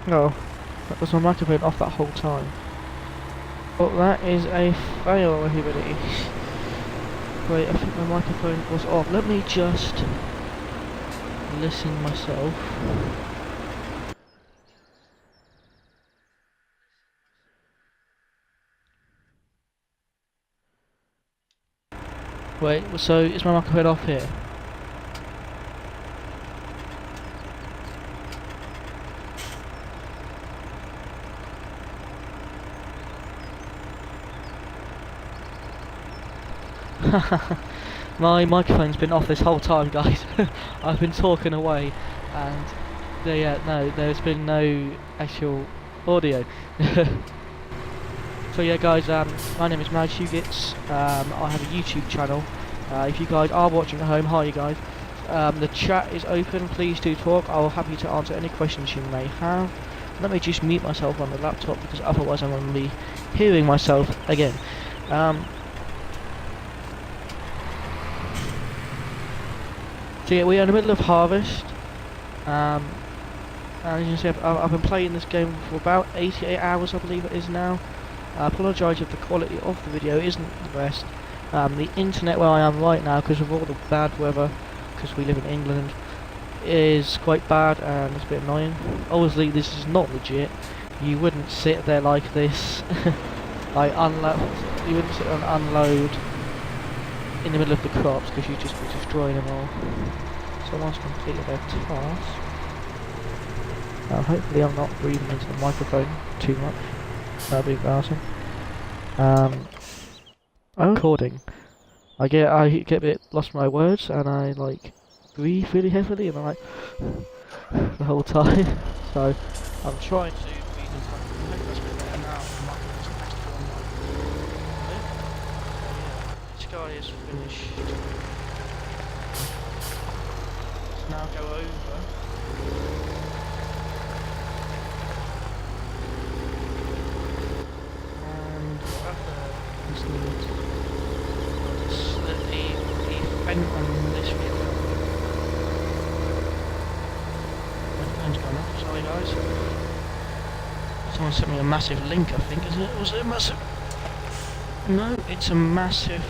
No, that was my microphone off that whole time. Well, that is a fail, everybody. Wait, I think my microphone was off. Let me just listen myself. Wait, so is my microphone off here? My microphone's been off this whole time, guys. I've been talking away, and no, there's been no actual audio. So yeah, guys, my name is Mad Hugits. I have a YouTube channel. If you guys are watching at home, hi you guys. The chat is open. Please do talk. I'll be happy to answer any questions you may have. Let me just mute myself on the laptop because otherwise I'm going to be hearing myself again. So yeah, we are in the middle of harvest. And as you can see, I've been playing this game for about 88 hours, I believe it is now. I apologise if the quality of the video isn't the best. The internet where I am right now, because of all the bad weather, because we live in England, is quite bad and it's a bit annoying. Obviously this is not legit. You wouldn't sit there like this, like you wouldn't sit and unload in the middle of the crops, because you'd just be destroying them all. Someone's completed their task. Hopefully I'm not breathing into the microphone too much. That'd be embarrassing. I'm recording. I get a bit lost in my words, and I like breathe really heavily, and I'm like the whole time. So I'm trying to breathe into my microphone. I hope that's a bit better now. The microphone's next to one mic. This guy is finished. Let's now go over. The fence on this vehicle. My phone's gone off, sorry guys. Someone sent me a massive link, I think, isn't it? Was it a massive? No, it's a massive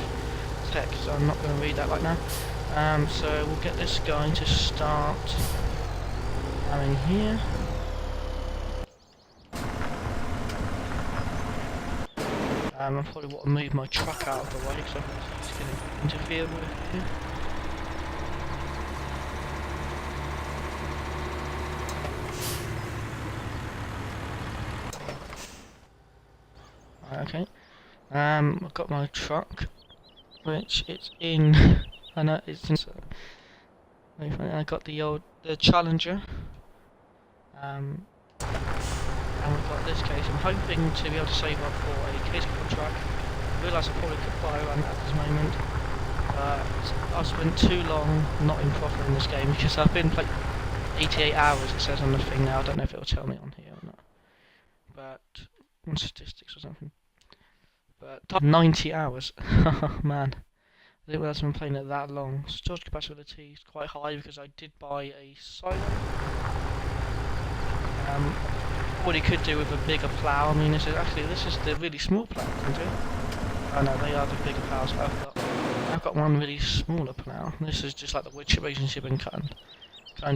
text, so I'm not going to read that right now. So we'll get this guy to start coming here. I probably want to move my truck out of the way because I think he's going to interfere with here. Right, okay. I've got my truck, which it's in. I know it's in. I got the Challenger. And we've got this case. I'm hoping to be able to save up for a case contract. I realise I probably could buy one at this moment, but I've spent too long not in profit in this game because I've been playing 88 hours, it says on the thing now. I don't know if it'll tell me on here or not, but on statistics or something. But 90 hours. Oh man, I didn't realise I've been playing it that long. Storage capacity is quite high because I did buy a silo. What he could do with a bigger plough. I mean, this is the really small plough, isn't it? Oh no, they are the bigger ploughs. I've got one really smaller plough. This is just like the wood chip agency been cutting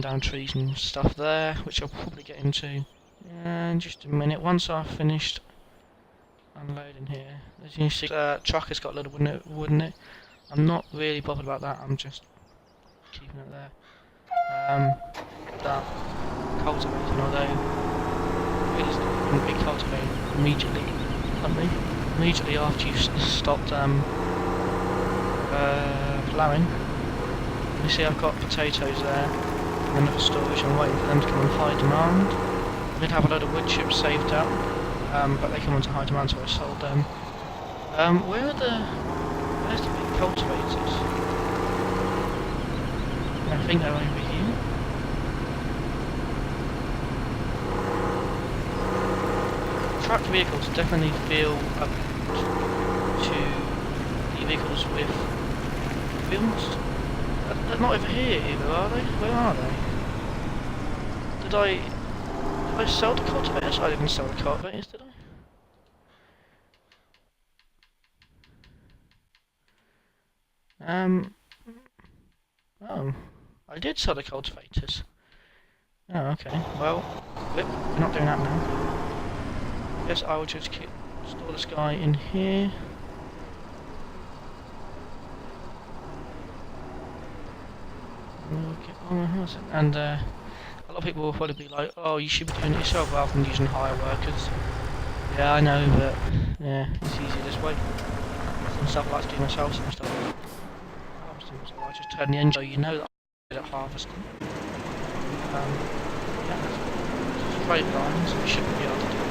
down trees and stuff there, which I'll probably get into in just a minute. Once I've finished unloading here, as you can see, the truck has got a little wood in it. I'm not really bothered about that. I'm just keeping it there. That cultivating, although and be cultivated immediately after you've stopped ploughing. You see I've got potatoes there in another storage. I'm waiting for them to come on high demand. I did have a load of wood chips saved up, but they come onto high demand, so I sold them. Where's the big cultivators? I think they're over here. Truck vehicles definitely feel up to the vehicles with wheels. They're not over here either, are they? Where are they? Did I I sell the cultivators? I didn't sell the cultivators, did I? Oh, I did sell the cultivators. Oh, okay. Well, we're not doing that now. Guess I will just store this guy in here. Get on the house. And a lot of people will probably be like, "Oh, you should be doing it yourself rather than using hire workers." Yeah, I know, but yeah, it's easier this way. Some stuff I like to do myself, some stuff harvesting, so I just turn the engine so you know that I'm good at harvesting. Yeah, it's straight lines, so we shouldn't be able to do that.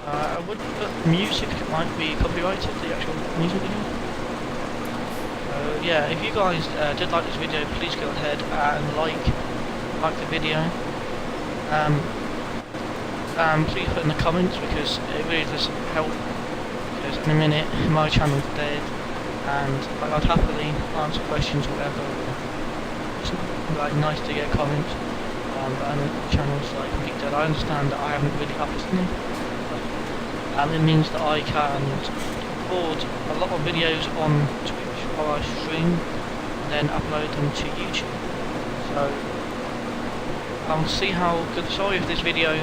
I would put music, it might be copyrighted, the actual music video. So yeah, if you guys did like this video, please go ahead and like the video. Please put in the comments because it really does help. Because in a minute my channel's dead, and I'd happily answer questions or whatever. It's like nice to get comments. But I know the channel's like completely dead. I understand that I haven't really uploaded anything. It means that I can record a lot of videos on Twitch while I stream, and then upload them to YouTube. So I'll see how good. Sorry if this video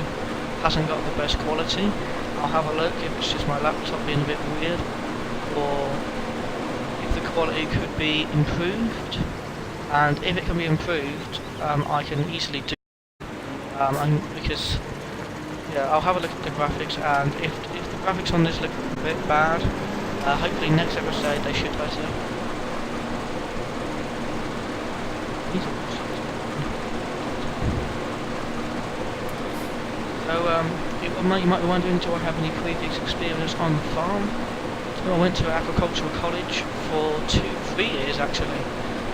hasn't got the best quality. I'll have a look if it's just my laptop being a bit weird, or if the quality could be improved. And if it can be improved, I can easily do. Because yeah, I'll have a look at the graphics, and if the graphics on this look a bit bad, hopefully next episode they should better. So you might be wondering, do I have any previous experience on the farm? So I went to agricultural college for 3 years actually.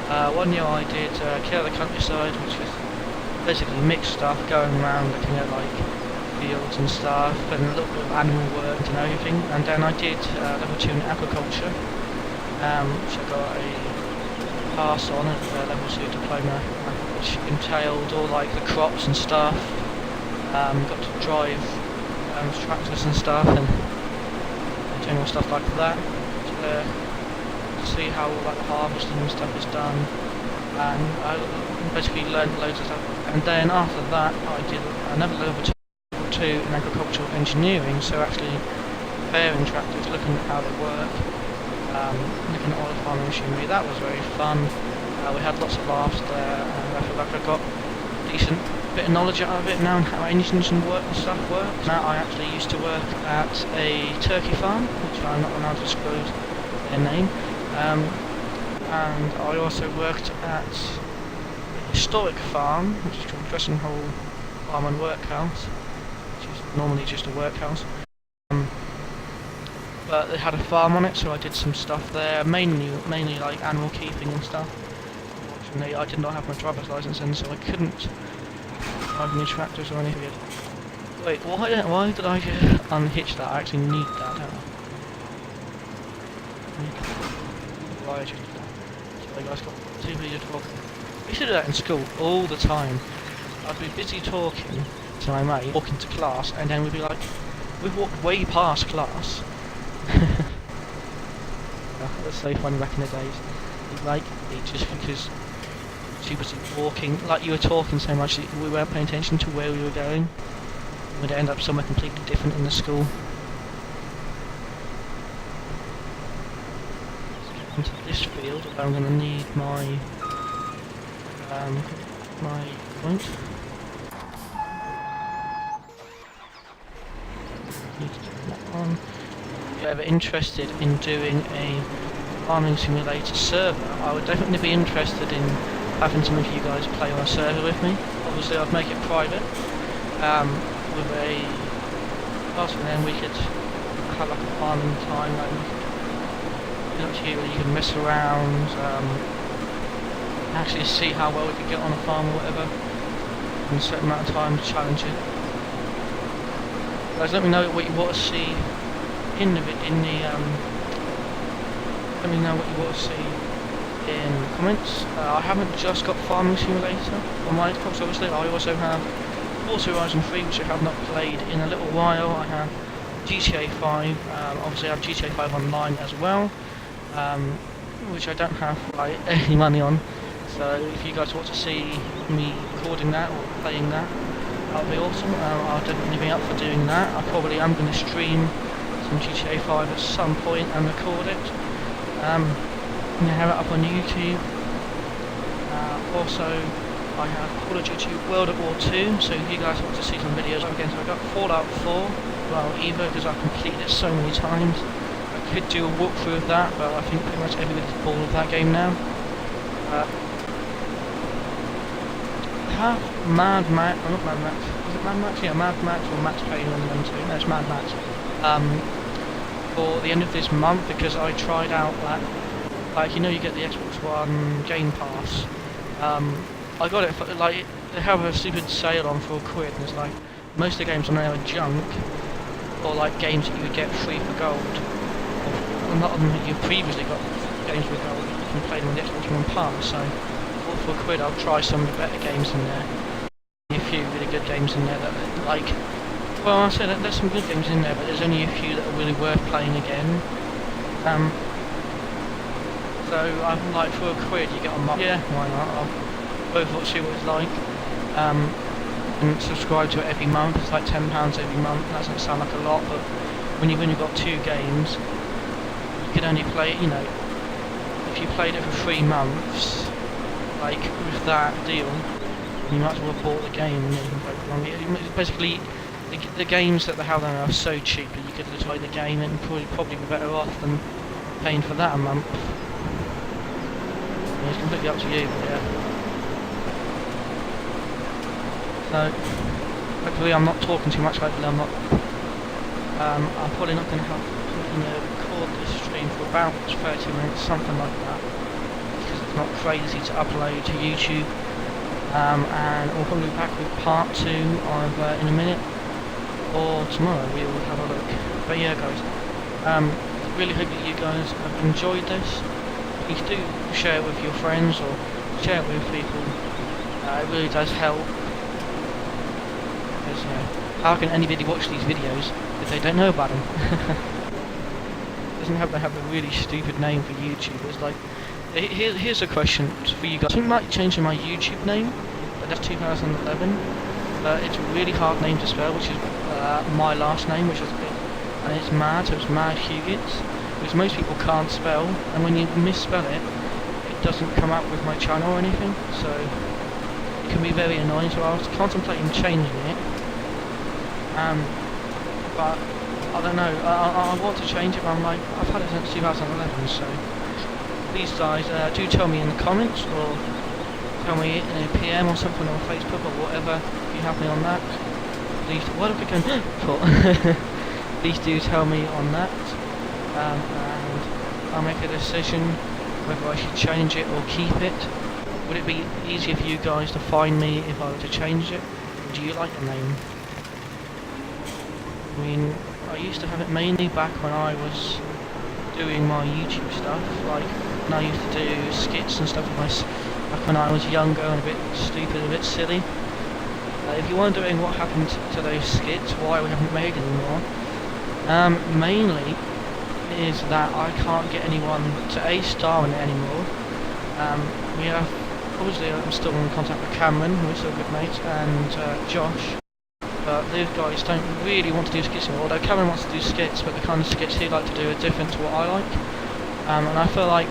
1 year I did Care of the Countryside, which was basically mixed stuff, going around looking at like fields and stuff, and a little bit of animal work and everything. And then I did level 2 in agriculture, which I got a pass on at level 2 diploma, which entailed all like the crops and stuff. Got to drive tractors and stuff and general stuff like that to see how all like the harvesting and stuff is done, and I basically learned loads of stuff. And then after that I did another level 2 in agricultural engineering, so actually repairing tractors, looking at how they work, looking at oil farming machinery. That was very fun. We had lots of laughs there, and I feel like I got a decent bit of knowledge out of it now, and how engines and stuff work. Now I actually used to work at a turkey farm, which I'm not allowed to disclose their name, and I also worked at a historic farm, which is called Dressing Hole Farm and Workhouse, which is normally just a workhouse. But they had a farm on it, so I did some stuff there, mainly like animal keeping and stuff. Unfortunately, I did not have my driver's license in, so I couldn't drive any tractors or anything. Wait, why did I unhitch that? I actually need that, don't I? Why I just did that? So guys got too busy talking. We used to do that in school all the time. I'd be busy talking to my mate, walking to class, and then we'd be like, we've walked way past class. That was so funny back in the days. Like, just because she was walking, like you were talking so much that we weren't paying attention to where we were going. We'd end up somewhere completely different in the school. Let's get onto this field where I'm going to need my my point. Need to turn that on. If you're ever interested in doing a farming simulator server, I would definitely be interested in having some of you guys play on a server with me. Obviously I'd make it private, with a password, and then we could have like a farming time, like it's up to you, where you can mess around, actually see how well we could get on a farm or whatever, in a certain amount of time to challenge it. Guys, let me know what you want to see let me know what you want to see in the comments. I haven't just got Farming Simulator on my Xbox, obviously. I also have Forza Horizon 3, which I have not played in a little while. I have GTA 5, obviously I have GTA 5 online as well, which I don't have like any money on. So if you guys want to see me recording that or playing that, that would be awesome. I'll definitely be up for doing that. I probably am going to stream some GTA 5 at some point and record it. I'm going to have it up on YouTube. Also, I have Call of Duty World at War 2, so if you guys want to see some videos again, so I got Fallout 4, well, either because I've completed it so many times. I could do a walkthrough of that, but I think pretty much everybody's bored of that game now. Have Mad Max, not Mad Max, is it Mad Max? Yeah, Mad Max or Max Payne on them too. No, it's Mad Max. For the end of this month, because I tried out that, like, you know, you get the Xbox One Game Pass. I got it for, like, they have a stupid sale on for £1, and it's like, most of the games on there are junk, or like games that you would get free for gold. Or a lot of them that you previously got games with gold, you can play them on the Xbox One Pass, so for £1 I'll try some of the better games in there. A few really good games in there that, like, well, I said that there's some good games in there, but there's only a few that are really worth playing again. So I'm like, for £1 you get on my, yeah, why not, I'll both see what it's like. And subscribe to it every month. It's like £10 every month. That doesn't sound like a lot, but when you've only got 2 games, you can only play it, you know, if you played it for 3 months, like with that deal, you might as well have bought the game and you can play it longer. Basically, the games that they have there are so cheap that you could just play the game and probably be better off than paying for that a month. Yeah, it's completely up to you, but yeah. So, hopefully I'm not talking too much, hopefully I'm not, I'm probably not going to record this stream for about 30 minutes, something like that, because it's not crazy to upload to YouTube, and we'll probably be back with part 2 either in a minute, or tomorrow, we will have a look. But yeah guys, really hope that you guys have enjoyed this. Please do share it with your friends, or share it with people, it really does help. Because, you know, how can anybody watch these videos if they don't know about them? Doesn't have to have a really stupid name for YouTube. It's like, here's a question for you guys. I think I might change my YouTube name, but that's 2011. It's a really hard name to spell, which is my last name, which is and it's Mad, so it's Mad Huguetts, which most people can't spell, and when you misspell it, it doesn't come up with my channel or anything, so it can be very annoying. So I was contemplating changing it. But I don't know, I want to change it, but I'm like, I've had it since 2011, so please guys, do tell me in the comments, or tell me in a PM or something on Facebook or whatever, if you have me on that. Please, what are we going for? Please do tell me on that, and I'll make a decision whether I should change it or keep it. Would it be easier for you guys to find me if I were to change it? Or do you like the name? I mean, I used to have it mainly back when I was doing my YouTube stuff, like when I used to do skits and stuff back when I was younger and a bit stupid, a bit silly. If you're wondering what happened to those skits, why we haven't made anymore, mainly is that I can't get anyone to star in it anymore. We have, obviously I'm still in contact with Cameron, we're still good mates, and Josh. But those guys don't really want to do skits anymore, although Cameron wants to do skits, but the kind of skits he'd like to do are different to what I like. And I feel like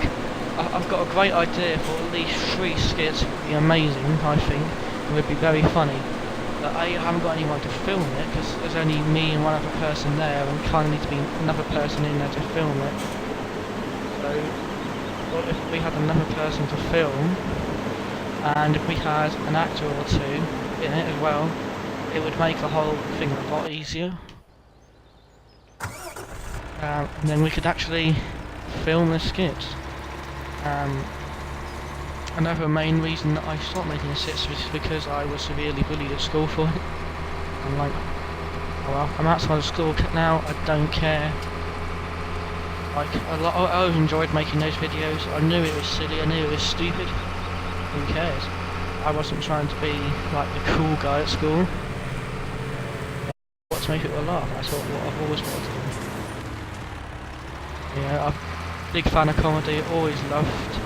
I've got a great idea for at least 3 skits. It would be amazing, I think. It would be very funny. But I haven't got anyone to film it, because there's only me and one other person there, and kind of need to be another person in there to film it. So, what if we had another person to film, and if we had an actor or 2 in it as well, it would make the whole thing a lot easier. And then we could actually film the skits. Another main reason that I stopped making the skits was because I was severely bullied at school for it. I'm like, oh well, I'm outside of school now, I don't care. Like, I always enjoyed making those videos. I knew it was silly, I knew it was stupid. Who cares? I wasn't trying to be like the cool guy at school. What to make people laugh, that's what I've always wanted to do. You know, I'm a big fan of comedy, always loved,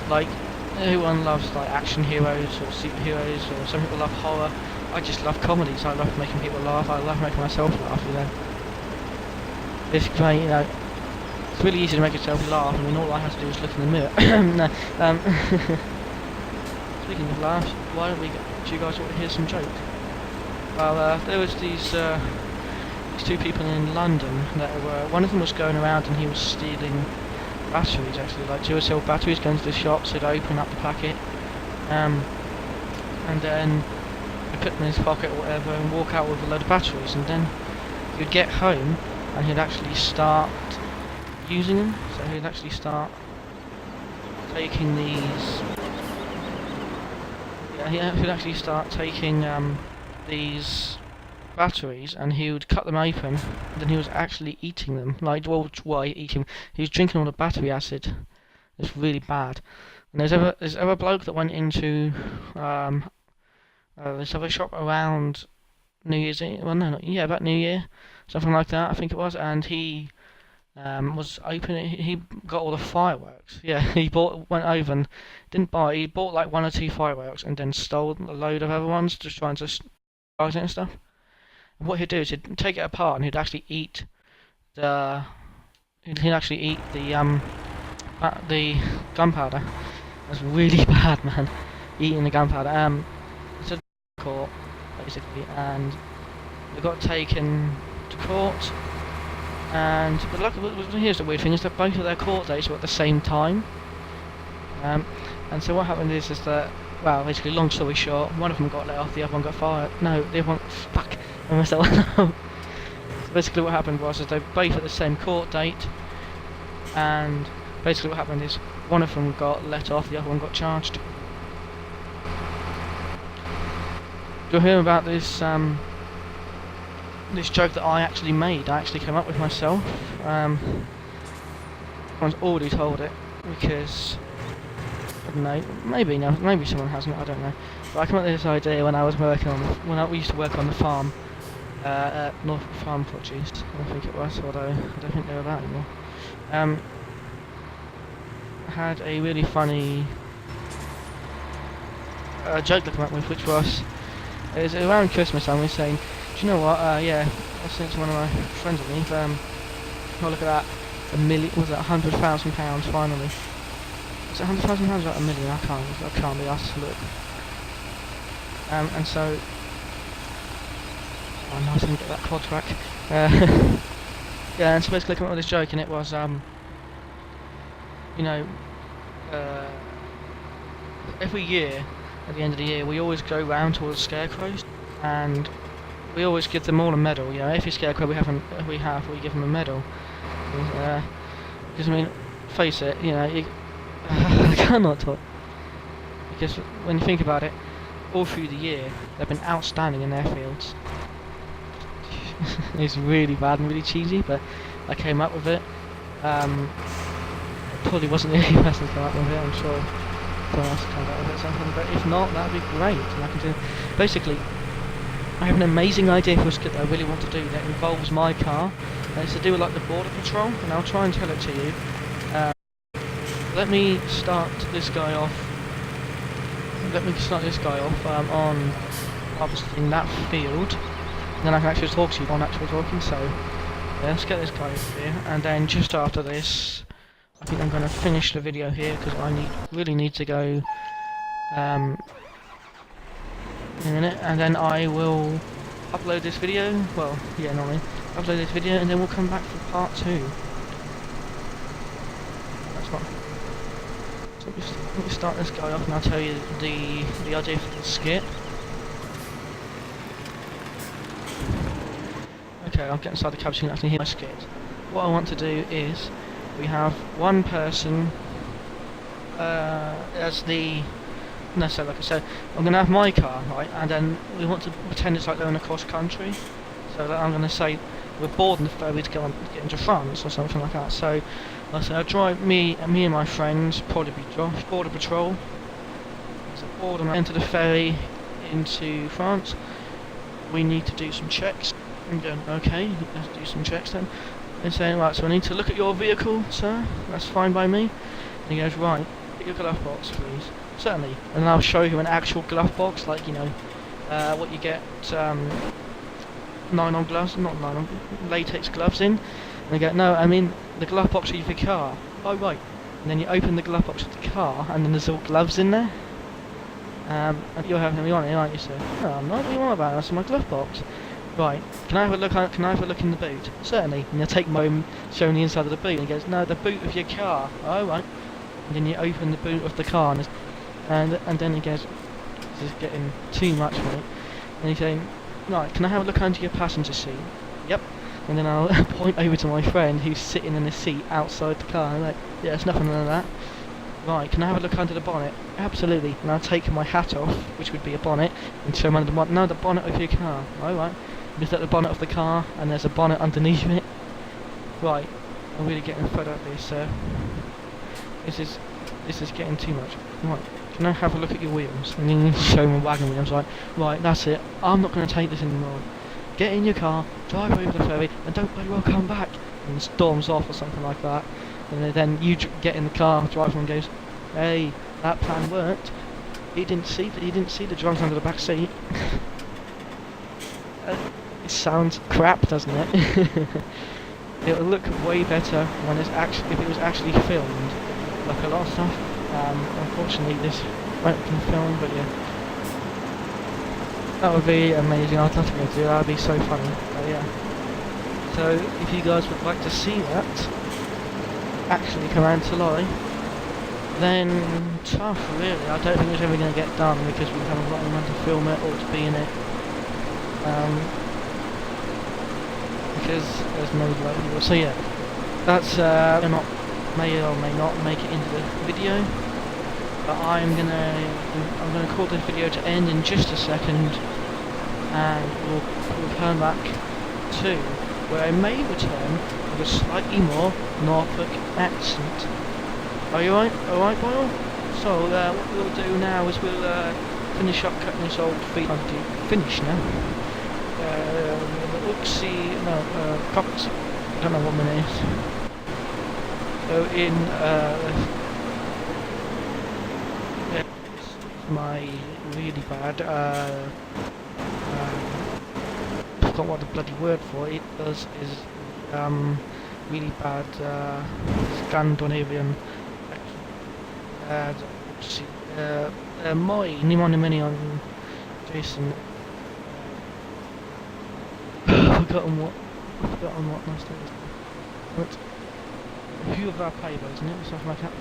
like, everyone loves like action heroes or superheroes, or some people love horror. I just love comedies, I love making people laugh, I love making myself laugh, you know. It's great, you know. It's really easy to make yourself laugh. I mean, all I have to do is look in the mirror. No, speaking of laughs, why don't we do you guys want to hear some jokes? Well, there was these two people in London that were, one of them was going around and he was stealing batteries, actually, like Duracell batteries, going to the shops, he'd open up the packet, and then he'd put them in his pocket or whatever and walk out with a load of batteries, and then he'd get home and he'd actually start using them, so he'd actually start taking these, he'd actually start taking these batteries, and he would cut them open, and then he was actually eating them, like, well, why eating? He was drinking all the battery acid. It's really bad. And there's ever a bloke that went into this other shop around New Year's Eve, well no, yeah, about New Year, something like that, I think it was, and he was opening, he got all the fireworks. Yeah, he went over and didn't buy, he bought like 1 or 2 fireworks and then stole a load of other ones, just trying to start it and stuff. And what he'd do is he'd take it apart and he'd actually eat the gunpowder. That's really bad, man. Eating the gunpowder. So court, basically, and they got taken to court. But look, here's the weird thing: is that both of their court dates were at the same time. And so what happened is that, well, basically, long story short, one of them got let off, the other one got fired. No, the other one, fuck, I messed that one up. So basically, what happened was that they were both at the same court date, and basically, what happened is one of them got let off, the other one got charged. You'll hear about this. This joke that I actually made, I actually came up with myself. Someone's already told it, because, I don't know, maybe someone hasn't, I don't know. But I came up with this idea when I was working on, we used to work on the farm, at Norfolk Farm Produce, I think it was, although I don't think they're about anymore. I had a really funny joke to come up with, which was, it was around Christmas, I was saying, do you know what, yeah, I sent to one of my friends of me, oh look at that, was it £100,000 finally? Is it £100,000 or $1 million? I can't be asked to look. And so, oh no, I didn't get that quad track. Yeah, and so basically I came up with this joke, and it was, you know, every year, at the end of the year, we always go round to all the scarecrows, and we always give them all a medal. You know, every scarecrow we give them a medal. Because I mean, face it, you know, I cannot talk. Because when you think about it, all through the year, they've been outstanding in their fields. It's really bad and really cheesy, but I came up with it. Probably wasn't the only person to come up with it, I'm sure someone else came up with it or something, but if not, that'd be great. And I can do, basically, I have an amazing idea for a skit that I really want to do that involves my car, and it's to do with like the border patrol, and I'll try and tell it to you. Let me start this guy off. On obviously in that field, and then I can actually talk to you on actual talking. So yeah, let's get this guy over here, and then just after this, I think I'm going to finish the video here because I really need to go. In a minute, and then I will upload this video. Well, yeah, not me. Upload this video, and then we'll come back for part 2. That's fine. So let me start this guy off, and I'll tell you the idea for the skit. Okay, I'll get inside the cab so you can actually hear my skit. What I want to do is, we have one person as the. No, so like I said, I'm going to have my car, right, and then we want to pretend it's like going across country, so that I'm going to say, we're boarding the ferry to get into France or something like that. So I said I'll drive me and my friends, probably be Josh, border patrol. So board them enter the ferry into France. We need to do some checks. I'm going, okay, let's do some checks then. They're saying, right, so I need to look at your vehicle, sir. That's fine by me. And he goes, right, get your glove box, please. Certainly. And then I'll show you an actual glove box, like, you know, what you get, nylon gloves, not nylon, latex gloves in. And they go, no, I mean the glove box of your car. Oh, right. And then you open the glove box of the car, and then there's all gloves in there. And you're having me on it, aren't you, sir? No, I'm not. What do you want about it? That's my glove box. Right. Can I have a look? Can I have a look in the boot? Certainly. And you take my home, showing the inside of the boot. And he goes, no, the boot of your car. Oh, right. And then you open the boot of the car, and then he goes, this is getting too much, mate. And he's saying, right, can I have a look under your passenger seat? Yep. And then I'll point over to my friend who's sitting in the seat outside the car. And I'm like, yeah, it's nothing like that. Right, can I have a look under the bonnet? Absolutely. And I'll take my hat off, which would be a bonnet, and show him under the bonnet. No, the bonnet of your car. Oh, right. Lift up the bonnet of the car, and there's a bonnet underneath it. Right, I'm really getting fed up here, sir. This is getting too much. Right, can I have a look at your wheels? And then show my wagon wheels. Like, right, that's it. I'm not going to take this anymore. Get in your car, drive over the ferry, and don't bloody well come back. And storms off or something like that. And then you get in the car, driver, and goes, hey, that plan worked. He didn't see the drugs under the back seat. It sounds crap, doesn't it? It'll look way better when it's actually, if it was actually filmed, like a lot of stuff. Unfortunately, this won't be filmed, but yeah, that would be amazing. I'd love to go do that. That'd be so funny. But yeah. So if you guys would like to see that actually come out to life, then tough, really. I don't think it's ever going to get done because we haven't got anyone to film it or to be in it. Because there's no likelihood. So yeah, that's may or may not make it into the video. But I'm gonna call this video to end in just a second, and we'll turn back to where I may return with a slightly more Norfolk accent. Are you alright, Boyle? So what we'll do now is we'll finish up cutting this old feet. Finish now. Cox. I don't know what my name is. So in my really bad I forgot what the bloody word for it is really bad Scandinavian mini on Jason. I've forgotten what my state is. But who of our paper, isn't it? Something like that.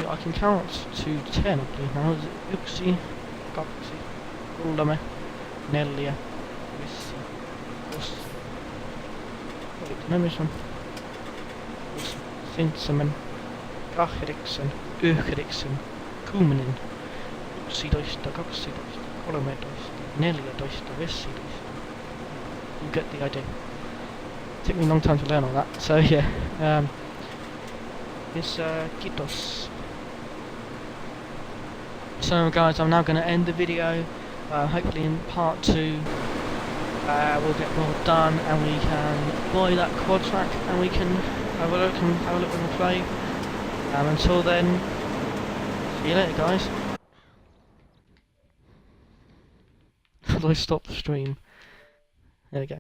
I can count to 10, I believe now. Is it Uxie, Coxie, Ullame, Nelia, Vissi, Us. Wait, no, this one. Sinsemen, Kahiriksen, Öhriksen, Kuuminen, 11, 12, 13, 14, 15. You get the idea. Took me a long time to learn all that, so yeah. It's Kitos. So guys, I'm now going to end the video. Hopefully in part 2 we'll get more done and we can buy that quad track and we can have a look and play. Until then, see you later guys. How do I stop the stream? There we go.